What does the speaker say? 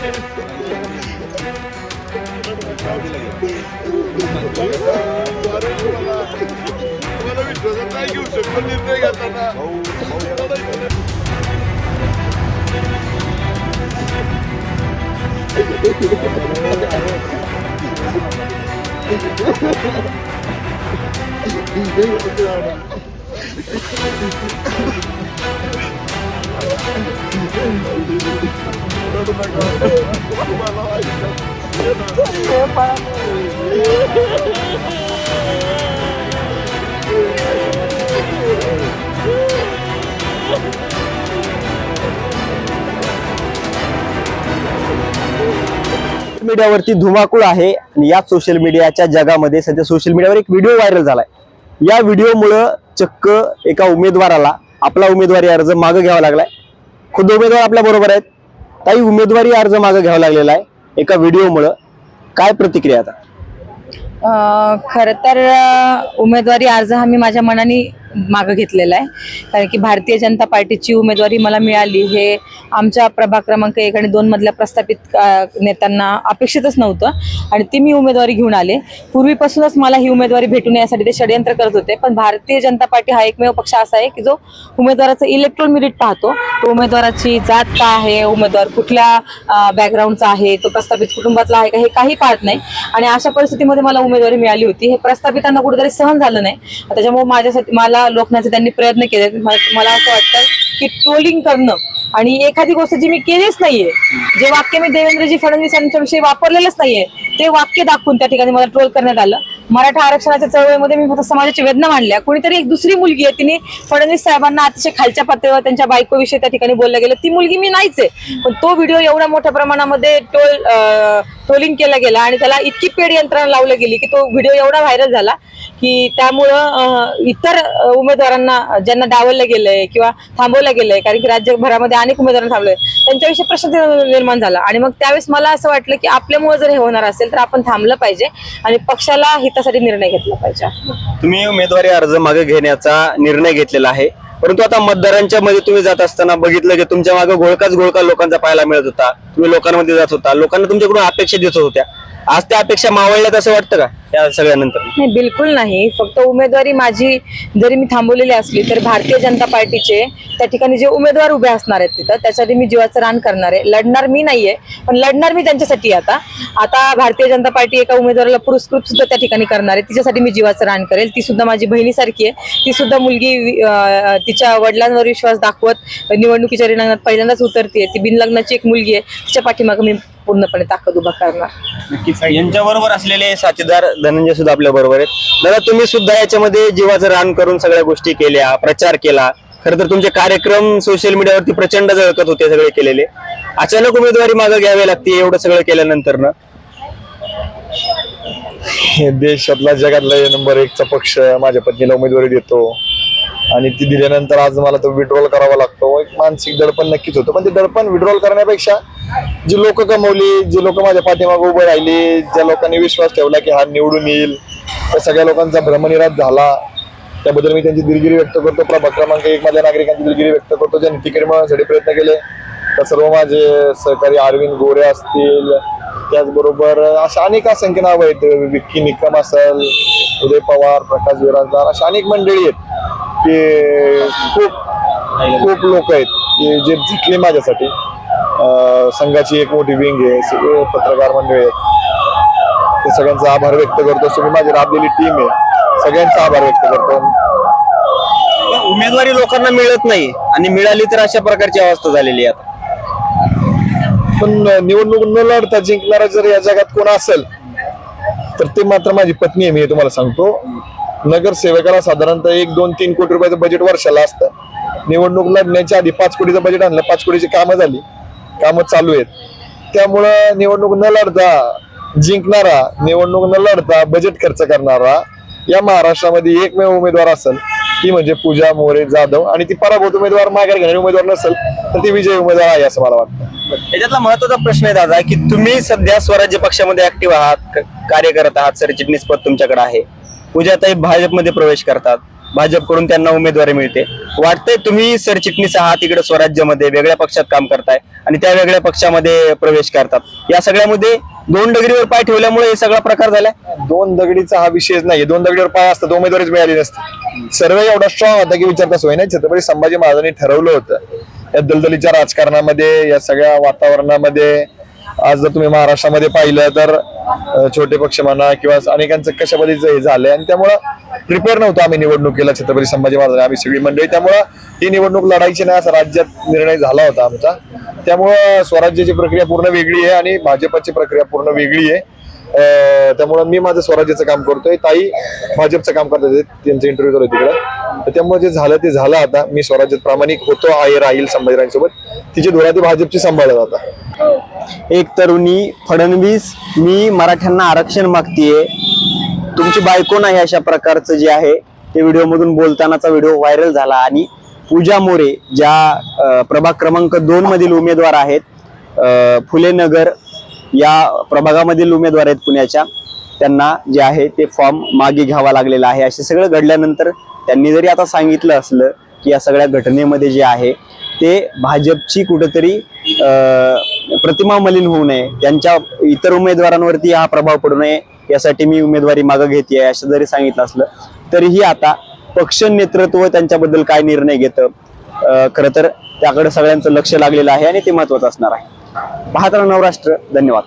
घेऊ शकतो निर्णय घेताना मीडियावरती धुमाकूळ आहे आणि या सोशल मीडियाच्या जगामध्ये सध्या सोशल मीडियावर एक व्हिडिओ व्हायरल झालाय। या व्हिडिओमुळे चक्क एका उमेदवाराला आपला उमेदवारी अर्ज मागे घ्यावा लागलाय। खुद उमेदवार आपल्या बरोबर आहेत, ताई उमेदवारी अर्ज मागे घ्यावा लागलेला आहे एका व्हिडिओमुळे, काय प्रतिक्रिया आता? खरं तर उमेदवारी अर्ज हा मी माझ्या मनाने मागं घेतलेला आहे, कारण की भारतीय जनता पार्टीची उमेदवारी मला मिळाली हे आमच्या प्रभाग क्रमांक 1 आणि 2 मधल्या प्रस्थापित नेत्यांना अपेक्षितच नव्हतं आणि ती मी उमेदवारी घेऊन आले। पूर्वीपासूनच मला ही उमेदवारी भेटून यासाठी ते षडयंत्र करत होते, पण भारतीय जनता पार्टी हा एकमेव पक्ष असा आहे की जो उमेदवाराचं इलेक्ट्रॉन मेरिट पाहतो, तो उमेदवाराची जात काय आहे, उमेदवार कुठल्या बॅकग्राऊंडचा आहे, तो प्रस्थापित कुटुंबातला आहे का, हे काही पाहत नाही। आणि अशा परिस्थितीमध्ये मला उमेदवारी मिळाली होती, हे प्रस्थापितांना कुठेतरी सहन झालं नाही, त्याच्यामुळे माझ्यासाठी मला लोकण्याचे त्यांनी प्रयत्न केले। मला असं वाटतं की ट्रोलिंग करणं आणि एखादी गोष्ट जी मी केलीच नाहीये, जे वाक्य मी देवेंद्रजी फडणवीस यांच्याविषयी वापरलेलंच नाहीये, ते वाक्य दाखवून त्या ठिकाणी मला ट्रोल करण्यात आलं। मराठा आरक्षणाच्या चळवळीमध्ये मी फक्त समाजाची वेदना मांडल्या, कोणीतरी एक दुसरी मुलगी आहे, तिने फडणवीस साहेबांना अतिशय खालच्या पातळीवर त्यांच्या बायकोविषयी त्या ठिकाणी बोललं गेलं, ती मुलगी मी नाहीच आहे, पण तो व्हिडिओ एवढ्या मोठ्या प्रमाणामध्ये ट्रोलिंग केला गेला आणि त्याला इतकी पेड यंत्रणा लावली गेली की तो व्हिडिओ एवढा व्हायरल झाला की त्यामुळं इतर उमेदवारांना ज्यांना डावललं गेलंय किंवा थांबवलं गेलंय, कारण की राज्यभरामध्ये अनेक उमेदवारांना थांबलंय, त्यांच्याविषयी प्रश्न निर्माण झाला। आणि मग त्यावेळेस मला असं वाटलं की आपल्यामुळे जर हे होणार असेल तर आपण थांबलं पाहिजे आणि पक्षाला हितासाठी निर्णय घेतला पाहिजे। तुम्ही उमेदवारी अर्ज मागे घेण्याचा निर्णय घेतलेला आहे, परंतु आता मतदारांच्या मध्ये तुम्ही जात असताना बघितलं की तुमच्या मागे घोळका लोकांचा पाहायला मिळत होता, तुम्ही लोकांमध्ये जात होता, लोकांना तुमच्याकडून अपेक्षा देत होत्या, आज त्या अपेक्षा मावळल्यात असं वाटतं का या सगळ्यानंतर? नाही, बिलकुल नाही। फक्त उमेदवारी माझी जरी मी थांबवलेली असली तर भारतीय जनता पार्टीचे त्या ठिकाणी जे उमेदवार उभे असणार आहेत तिथं त्यासाठी मी जीवाचं रान करणार आहे। लढणार मी नाहीये, पण लढणार मी त्यांच्यासाठी। आता भारतीय जनता पार्टी एका उमेदवाराला पुरस्कृत सुद्धा त्या ठिकाणी करणार आहे, तिच्यासाठी मी जीवाचं रान करेल। ती सुद्धा माझी बहिणीसारखी आहे, ती सुद्धा मुलगी तिच्या वडिलांवर विश्वास दाखवत निवडणुकीच्या रिंगणात पहिल्यांदाच उतरते, ती बिनलग्नाची एक मुलगी आहे, तिच्या पाठीमागे मी पूर्णपणे ताकद उभा करणार। नक्कीच यांच्या बरोबर असलेले साथीदार धनंजय सुद्धा आपल्या बरोबर आहेत। दादा तुम्ही सुद्धा याच्यामध्ये जीवाचं रान करून सगळ्या गोष्टी केल्या, प्रचार केला, खरं तर तुमचे कार्यक्रम सोशल मीडियावरती प्रचंड झळकत होते सगळे केलेले, अचानक उमेदवारी मागे घ्यावी लागते एवढं सगळं केल्यानंतर ना? देशातला जगातला नंबर 1चा पक्ष माझ्या पत्नीला उमेदवारी देतो आणि ती दिल्यानंतर आज मला तो विड्रॉल करावा लागतो, एक मानसिक दडपण नक्कीच होतं। पण ते दडपण विड्रॉल करण्यापेक्षा जी लोक कमवली, जी लोक माझ्या पाठीमागे उभे राहिली, ज्या लोकांनी विश्वास ठेवला की हा निवडून येईल, त्या सगळ्या लोकांचा भ्रमनिरास झाला, त्याबद्दल मी त्यांची दिलगिरी व्यक्त करतो। प्रभाग क्रमांक 1 मधल्या नागरिकांची दिलगिरी व्यक्त करतो ज्यांनी तिकीट मिळवण्यासाठी प्रयत्न केले, तर सर्व माझे सहकारी अरविंद गोरे असतील, त्याचबरोबर अशा अनेक असंख्य नाव आहेत, विक्की निकम असेल, उदय पवार, प्रकाश विराजदार, अशा अनेक मंडळी आहेत की खूप लोक आहेत की जे झटले माझ्यासाठी। संघाची एक मोठी विंग आहे, सगळे पत्रकार मंडळी आहेत, ते सगळ्यांचा आभार व्यक्त करतो। सगळी माझी राबलेली टीम आहे, सगळ्यांचा आभार व्यक्त करतो। उमेदवारी लोकांना मिळत नाही आणि मिळाली तर अशा प्रकारची अवस्था झालेली आहे। पण निवडणूक न लढता जिंकणारा जर या जगात कोण असेल तर ते मात्र माझी पत्नी आहे। मी तुम्हाला सांगतो, नगरसेवकाला साधारणतः 1, 2, 3 कोटी रुपयाचं बजेट वर्षाला असतं। निवडणूक लढण्याच्या आधी 5 कोटीचं बजेट आणलं, 5 कोटीची कामं झाली, कामं चालू आहेत। त्यामुळं निवडणूक न लढता जिंकणारा, निवडणूक न लढता बजेट खर्च करणारा या महाराष्ट्रामध्ये एकमेव उमेदवार असेल ती म्हणजे पूजा मोरे जाधव, आणि ती पराभूत उमेदवार, माघार घेणारी उमेदवार नसेल तर ती विजयी उमेदवार आहे असं मला वाटतं। याच्यातला महत्वाचा प्रश्न आहे दादा की तुम्ही सध्या स्वराज्य पक्षामध्ये ऍक्टिव्ह आहात, कार्य करत आहात, सरचिटणीस पद तुमच्याकडे आहे, पूजाताई भाजपमध्ये प्रवेश करतात, भाजपकडून त्यांना उमेदवारी मिळते. वाटतंय तुम्ही सरचिटणीस आहात इकडे स्वराज्यमध्ये वेगळ्या पक्षात काम करताय आणि त्या वेगळ्या पक्षामध्ये प्रवेश करतात, या सगळ्यामध्ये दोन डगरीवर पाय ठेवल्यामुळे हे सगळा प्रकार झालाय. दोन दगडीचा हा विषयच नाही. दोन दगडीवर पाय असतात तर उमेदवारीच मिळाली नसते. सर्व एवढा स्ट्रॉंग होता की विचारता सोय नाही. छत्रपती संभाजी महाराजांनी ठरवलं होतं या दलदलीच्या राजकारणामध्ये, या सगळ्या वातावरणामध्ये. आज जर तुम्ही महाराष्ट्रामध्ये पाहिलं तर छोटे पक्ष म्हणा किंवा अनेकांचं कशा पद्धतीचं हे झालंय आणि त्यामुळं प्रिपेअर नव्हतं आम्ही निवडणुकीला छत्रपती संभाजी महाराज आम्ही सगळी मंडळी. त्यामुळं ही निवडणूक लढायची नाही असा राज्यात निर्णय झाला होता आमचा. त्यामुळं स्वराज्याची प्रक्रिया पूर्ण वेगळी आहे आणि भाजपची प्रक्रिया पूर्ण वेगळी आहे. त्यामुळं मी माझं स्वराज्याचं काम करतोय, ताई भाजपचं काम करतात, त्यांचं इंटरव्ह्यू झालं तिकडं. त्यामुळे जे झालं ते झालं. आता मी स्वराज्यात प्रामाणिक होतो आहे, राहील संभाजीराजांसोबत. तिची धुरा ती भाजपची सांभाळत आता. एक तरुणी फडणवीस मी मराठ्यांना आरक्षण मागतीये, तुमची बायको नाही, अशा प्रकारचं जे आहे ते व्हिडिओ मधून बोलतानाचा व्हिडिओ व्हायरल झाला. आणि पूजा मोरे ज्या प्रभाग क्रमांक 2 मधील उमेदवार आहेत, फुले नगर या प्रभागामधील उमेदवार आहेत पुण्याच्या, त्यांना जे आहे ते फॉर्म मागे घ्यावा लागलेला आहे. असे सगळं घडल्यानंतर त्यांनी जरी आता सांगितलं असलं की या सगळ्या घटनेमध्ये जे आहे ते भाजपची कुठेतरी प्रतिमा मलिन होऊ नये, त्यांच्या इतर उमेदवारांवरती हा प्रभाव पडू नये यासाठी मी उमेदवारी मागे घेते असं जरी सांगितलं असलं तरीही आता पक्ष नेतृत्व त्यांच्याबद्दल काय निर्णय घेतं, खरं तर त्याकडे सगळ्यांचं लक्ष लागलेलं आहे आणि ते महत्वाचं असणार आहे. पाहत राहा नवराष्ट्र. धन्यवाद.